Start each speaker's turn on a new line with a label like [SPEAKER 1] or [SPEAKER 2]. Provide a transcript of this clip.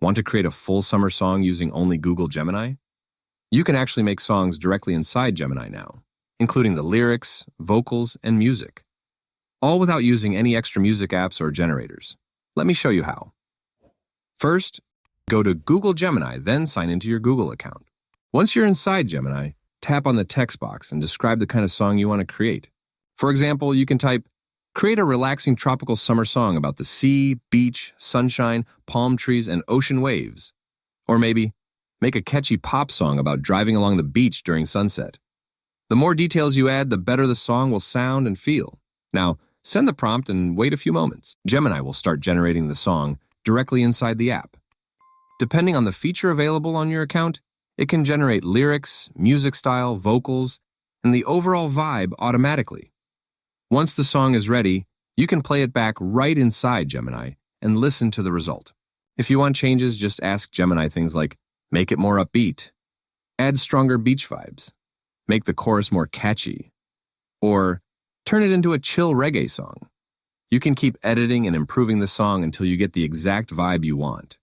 [SPEAKER 1] Want to create a full summer song using only Google Gemini? You can actually make songs directly inside Gemini now, including the lyrics, vocals, and music, all without using any extra music apps or generators. Let me show you how. First, go to Google Gemini, then sign into your Google account. Once you're inside Gemini, tap on the text box and describe the kind of song you want to create. For example, you can type, "Create a relaxing tropical summer song about the sea, beach, sunshine, palm trees, and ocean waves." Or maybe, "Make a catchy pop song about driving along the beach during sunset." The more details you add, the better the song will sound and feel. Now, send the prompt and wait a few moments. Gemini will start generating the song directly inside the app. Depending on the feature available on your account, it can generate lyrics, music style, vocals, and the overall vibe automatically. Once the song is ready, you can play it back right inside Gemini and listen to the result. If you want changes, just ask Gemini things like, "Make it more upbeat," "Add stronger beach vibes," "Make the chorus more catchy," or "Turn it into a chill reggae song." You can keep editing and improving the song until you get the exact vibe you want.